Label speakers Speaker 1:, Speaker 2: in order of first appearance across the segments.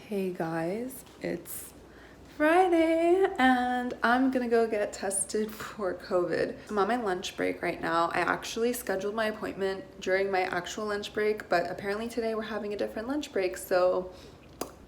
Speaker 1: Hey guys, it's Friday and I'm gonna go get tested for COVID. I'm on my lunch break right now. I actually scheduled my appointment during my actual lunch break, but apparently today we're having a different lunch break, but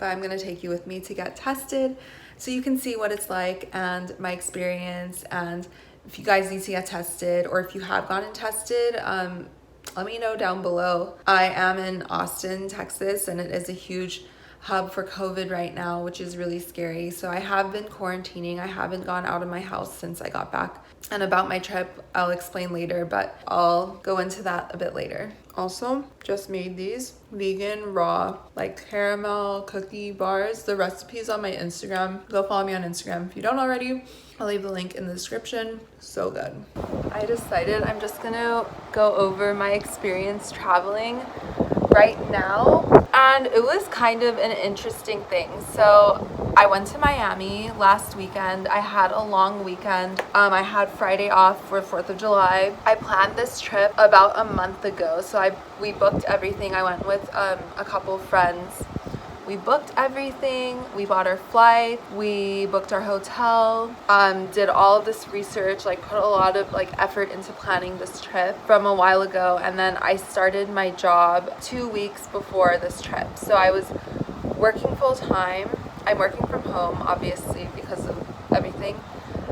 Speaker 1: I'm gonna take you with me to get tested so you can see what it's like and my experience. And if you guys need to get tested or if you have gotten tested, let me know down below. I am in Austin, Texas, and it is a huge hub for COVID right now, which is really scary. So I have been quarantining. I haven't gone out of my house since I got back. And about my trip, I'll explain later, but I'll go into that a bit later. Also, just made these vegan raw like caramel cookie bars. The recipe's on my Instagram. Go follow me on Instagram if you don't already. I'll leave the link in the description. So good. I decided I'm just gonna go over my experience traveling right now, and it was kind of an interesting thing. So I went to Miami last weekend. I had a long weekend. I had Friday off for 4th of July. I planned this trip about a month ago, so we booked everything. I went with a couple friends. We booked everything. We bought our flight. We booked our hotel. Did all of this research, like put a lot of effort into planning this trip from a while ago. And then I started my job 2 weeks before this trip. So I was working full time. I'm working from home, obviously, because of everything.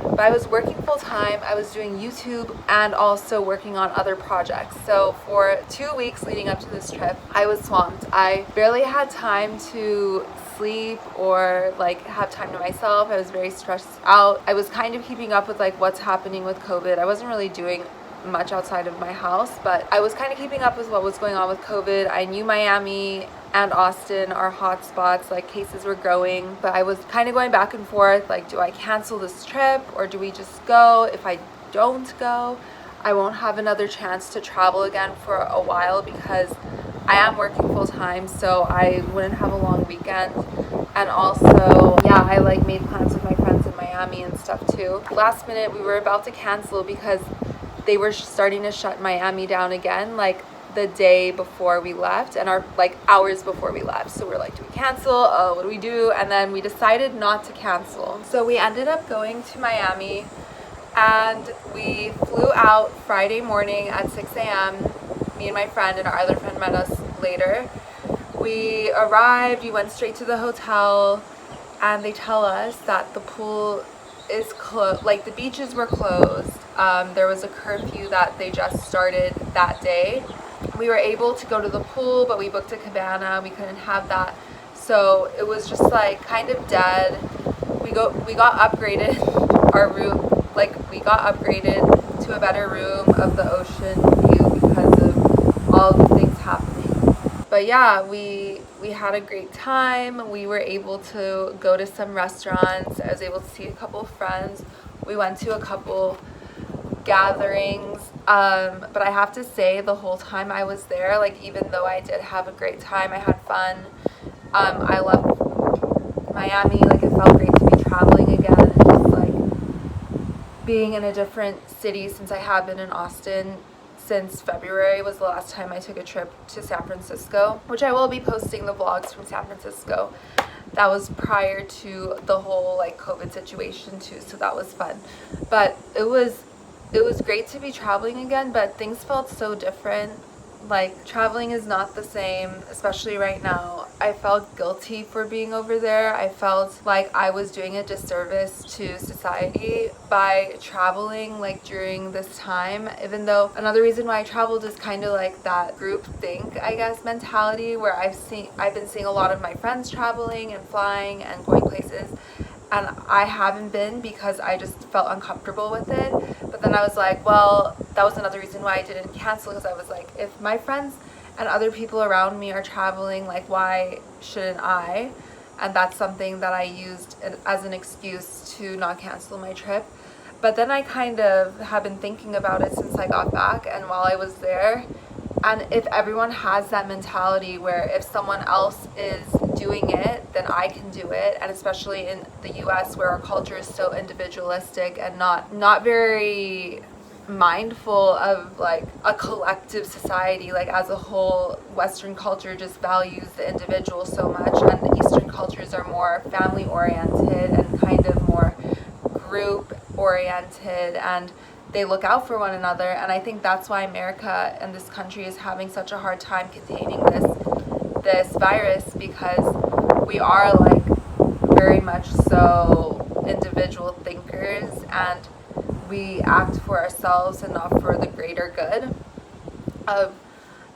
Speaker 1: But I was working full time. I was doing YouTube and also working on other projects. So for 2 weeks leading up to this trip, I was swamped. I barely had time to sleep or have time to myself. I was very stressed out. I was kind of keeping up with what's happening with COVID. I wasn't really doing much outside of my house, but I was kind of keeping up with what was going on with COVID. I knew Miami and Austin are hot spots, cases were growing, but I was kind of going back and forth, do I cancel this trip or do we just go? If I don't go, I won't have another chance to travel again for a while because I am working full time, so I wouldn't have a long weekend. And also, yeah, I made plans with my friends in Miami and stuff too. Last minute, we were about to cancel because they were starting to shut Miami down again, the day before we left and our hours before we left. So we're do we cancel? Oh, what do we do? And then we decided not to cancel. So we ended up going to Miami and we flew out Friday morning at 6 a.m. Me and my friend and our other friend met us later. We arrived, we went straight to the hotel, and they tell us that the pool is closed, the beaches were closed. There was a curfew that they just started that day. We were able to go to the pool, but we booked a cabana. We couldn't have that. So it was just kind of dead. We got upgraded our room, we got upgraded to a better room of the ocean view because of all the things happening. But yeah, we had a great time. We were able to go to some restaurants. I was able to see a couple of friends. We went to a couple gatherings, but I have to say the whole time I was there, even though I did have a great time, I had fun. I loved Miami. It felt great to be traveling again and just being in a different city, since I have been in Austin since February was the last time I took a trip to San Francisco, which I will be posting the vlogs from San Francisco. That was prior to the whole COVID situation too, so that was fun. But it was great to be traveling again, but things felt so different. Traveling is not the same, especially right now. I felt guilty for being over there. I felt like I was doing a disservice to society by traveling during this time, even though another reason why I traveled is kind of that groupthink, I guess, mentality, where I've been seeing a lot of my friends traveling and flying and going places, and I haven't been because I just felt uncomfortable with it. But then I was well, that was another reason why I didn't cancel, because I was if my friends and other people around me are traveling, why shouldn't I? And that's something that I used as an excuse to not cancel my trip. But then I kind of have been thinking about it since I got back and while I was there. And if everyone has that mentality where if someone else is doing it, then I can do it. And especially in the US, where our culture is so individualistic and not very mindful of a collective society, as a whole. Western culture just values the individual so much, and the Eastern culture is more family oriented and kind of more group oriented, and they look out for one another. And I think that's why America and this country is having such a hard time containing this virus, because we are like very much so individual thinkers, and we act for ourselves and not for the greater good of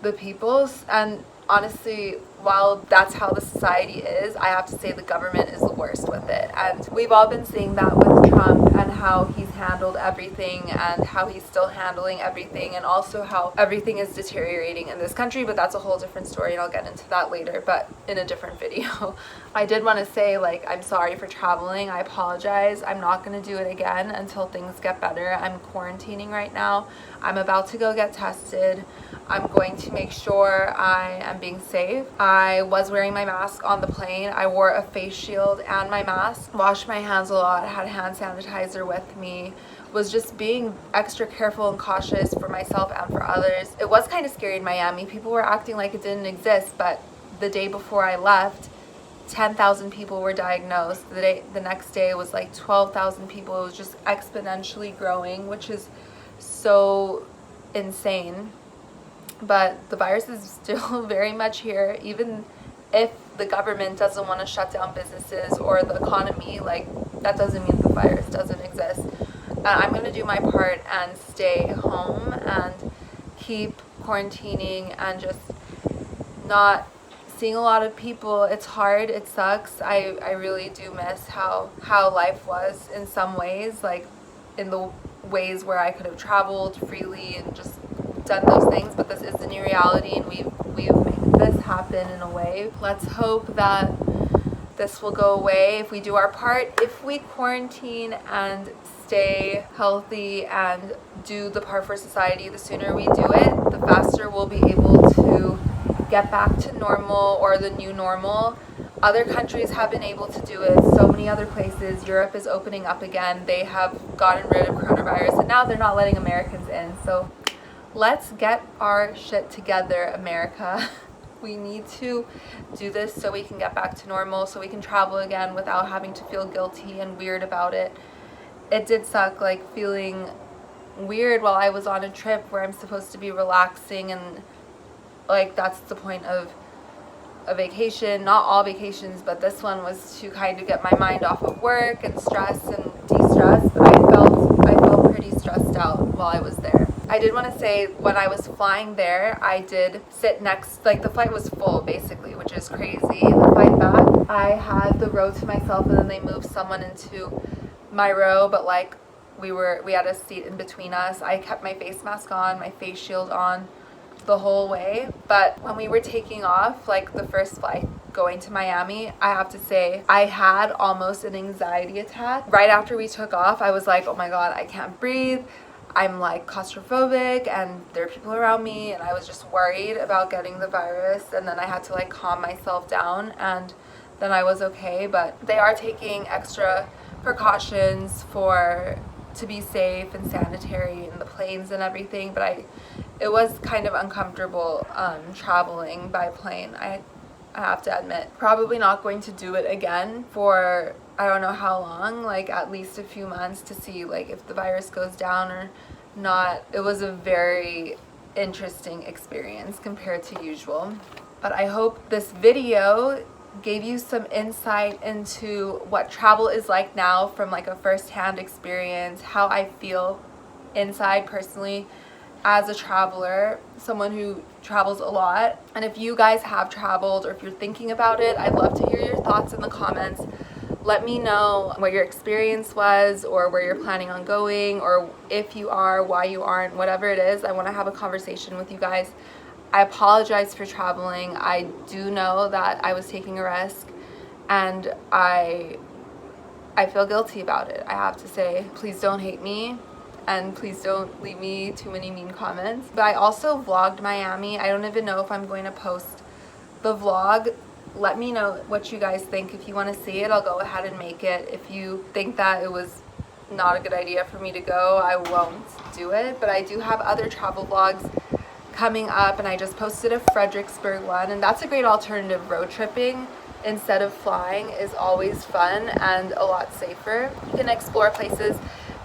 Speaker 1: the peoples. And honestly, while that's how the society is, I have to say the government is the worst with it. And we've all been seeing that with Trump and how he's handled everything and how he's still handling everything, and also how everything is deteriorating in this country. But that's a whole different story, and I'll get into that later, but in a different video. I did want to say, like, I'm sorry for traveling. I apologize. I'm not going to do it again until things get better. I'm quarantining right now. I'm about to go get tested. I'm going to make sure I am being safe. I was wearing my mask on the plane. I wore a face shield and my mask. Washed my hands a lot. Had hand sanitizer with me. Was just being extra careful and cautious for myself and for others. It was kind of scary in Miami. People were acting like it didn't exist, but the day before I left, 10,000 people were diagnosed. The next day was like 12,000 people. It was just exponentially growing, which is so insane. But the virus is still very much here. Even if the government doesn't want to shut down businesses or the economy, like, that doesn't mean the virus doesn't exist. I'm going to do my part and stay home and keep quarantining and just not seeing a lot of people. It's hard. It sucks. I really do miss how life was in some ways, like in the ways where I could have traveled freely and just done those things. But this is the new reality, and we've made this happen in a way. Let's hope that this will go away if we do our part. If we quarantine and stay healthy and do the part for society, the sooner we do it, the faster we'll be able to get back to normal, or the new normal. Other countries have been able to do it. So many other places. Europe is opening up again. They have gotten rid of coronavirus, and now they're not letting Americans in. So let's get our shit together, America. We need to do this so we can get back to normal, so we can travel again without having to feel guilty and weird about it. It did suck, like, feeling weird while I was on a trip where I'm supposed to be relaxing, and like, that's the point of a vacation. Not all vacations, but this one was to kind of get my mind off of work and stress and de-stress. But I felt pretty stressed out while I was there. I did want to say, when I was flying there, I did sit next, like, the flight was full basically, which is crazy. The flight back, I had the row to myself, and then they moved someone into my row, but like, we had a seat in between us. I kept my face mask on, my face shield on the whole way. But when we were taking off, like the first flight going to Miami, I have to say I had almost an anxiety attack. Right after we took off, I was like, oh my god, I can't breathe. I'm like claustrophobic, and there are people around me, and I was just worried about getting the virus. And then I had to like calm myself down, and then I was okay. But they are taking extra precautions to be safe and sanitary in the planes and everything. But it was kind of uncomfortable traveling by plane. I have to admit, probably not going to do it again for I don't know how long, like at least a few months, to see like if the virus goes down or not. It was a very interesting experience compared to usual. But I hope this video gave you some insight into what travel is like now from like a first-hand experience, how I feel inside personally as a traveler, someone who travels a lot. And if you guys have traveled, or if you're thinking about it, I'd love to hear your thoughts in the comments. Let me know what your experience was, or where you're planning on going, or if you are, why you aren't, whatever it is. I want to have a conversation with you guys. I apologize for traveling. I do know that I was taking a risk, and I feel guilty about it. I have to say, please don't hate me, and please don't leave me too many mean comments. But I also vlogged Miami. I don't even know if I'm going to post the vlog. Let me know what you guys think. If you want to see it, I'll go ahead and make it. If you think that it was not a good idea for me to go, I won't do it. But I do have other travel vlogs coming up, and I just posted a Fredericksburg one, and that's a great alternative road tripping. instead of flying is always fun and a lot safer. You can explore places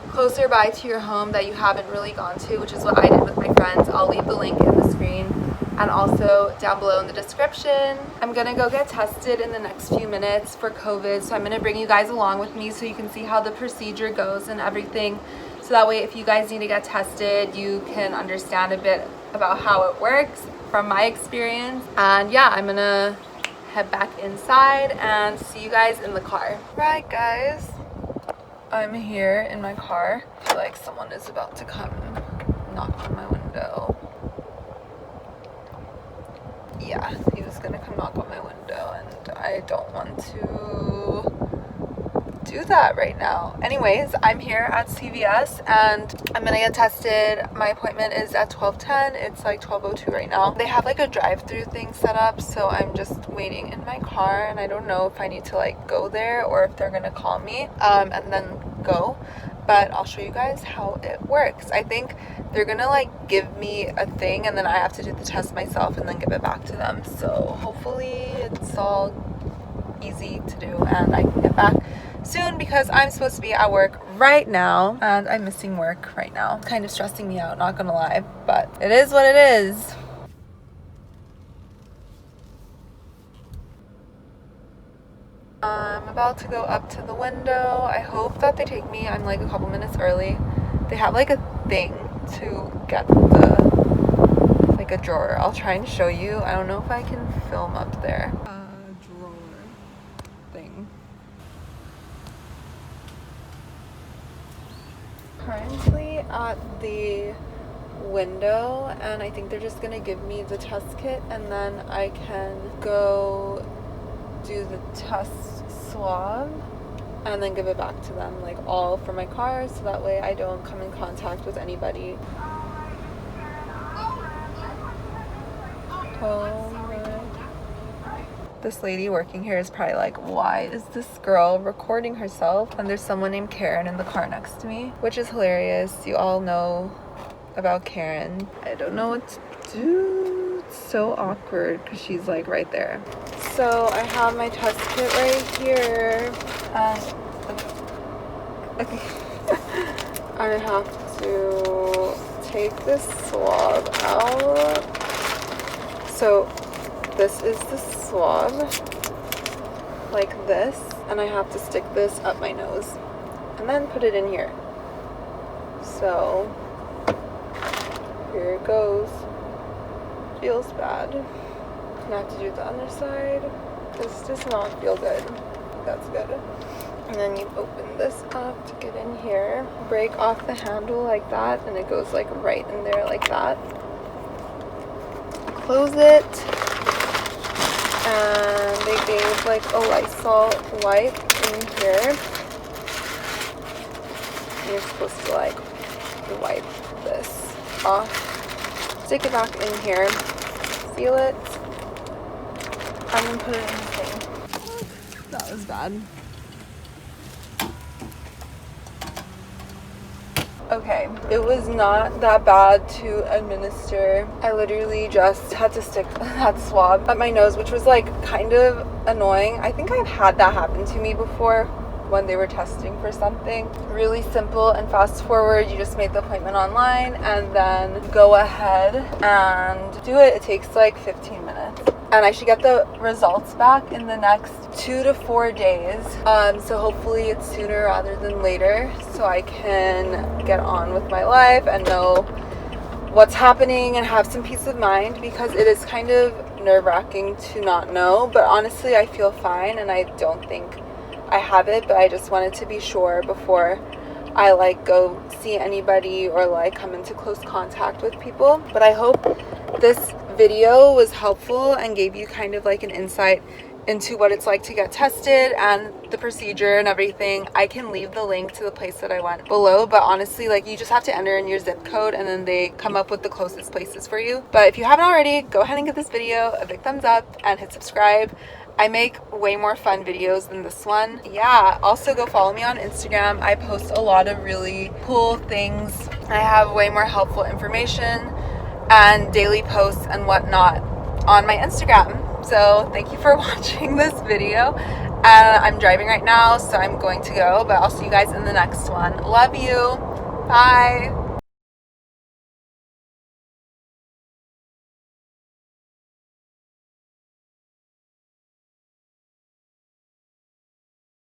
Speaker 1: closer by to your home that you haven't really gone to, which is what I did with my friends. I'll leave the link in the screen and also down below in the description. I'm gonna go get tested in the next few minutes for COVID, so I'm gonna bring you guys along with me so you can see how the procedure goes and everything. So that way, if you guys need to get tested, you can understand a bit about how it works from my experience. And yeah, I'm gonna head back inside and see you guys in the car. Right, guys, I'm here in my car. I feel like someone is about to come knock on my window. Yeah, he was gonna come knock on my window and I don't want to do that right now. Anyways, I'm here at CVS and I'm gonna get tested. My appointment is at 12:10. It's like 12:02 right now. They have like a drive-through thing set up, so I'm just waiting in my car and I don't know if I need to like go there or if they're gonna call me and then go. But I'll show you guys how it works. I think they're gonna like give me a thing and then I have to do the test myself and then give it back to them. So hopefully it's all easy to do and I can get back soon because I'm supposed to be at work right now and I'm missing work right now. Kind of stressing me out, not gonna lie, but it is what it is. I'm about to go up to the window. I hope that they take me. I'm like a couple minutes early. They have like a thing to get the, like a drawer. I'll try and show you. I don't know if I can film up there. Drawer thing. Currently at the window and I think they're just gonna give me the test kit and then I can go do the test swab and then give it back to them, like all for my car, so that way I don't come in contact with anybody. Oh my. This lady working here is probably like, why is this girl recording herself? And there's someone named Karen in the car next to me, which is hilarious. You all know about Karen. I don't know what to do. It's so awkward because she's like right there. So I have my test kit right here and okay. I have to take this swab out. So this is the swab, like this, and I have to stick this up my nose and then put it in here. So here it goes. Feels bad. I have to do the other side. This does not feel good. That's good. And then you open this up to get in here. Break off the handle like that, and it goes like right in there like that. Close it. And they gave like a Lysol wipe in here. And you're supposed to like wipe this off. Stick it back in here. Seal it. And then put it in the thing. That was bad. Okay, it was not that bad to administer. I literally just had to stick that swab up my nose, which was like kind of annoying. I think I've had that happen to me before when they were testing for something. Really simple and fast forward. You just make the appointment online and then go ahead and do it. It takes like 15 minutes. And I should get the results back in the next 2 to 4 days. So hopefully it's sooner rather than later so I can get on with my life and know what's happening and have some peace of mind, because it is kind of nerve-wracking to not know. But honestly, I feel fine and I don't think I have it, but I just wanted to be sure before I like go see anybody or like come into close contact with people. But I hope this video was helpful and gave you kind of like an insight into what it's like to get tested and the procedure and everything. I can leave the link to the place that I went below, but honestly, like, you just have to enter in your zip code and then they come up with the closest places for you. But if you haven't already, go ahead and give this video a big thumbs up and hit subscribe. I make way more fun videos than this one. Yeah, also go follow me on Instagram. I post a lot of really cool things. I have way more helpful information and daily posts and whatnot on my Instagram. So thank you for watching this video. I'm driving right now, so I'm going to go, but I'll see you guys in the next one. Love you. Bye.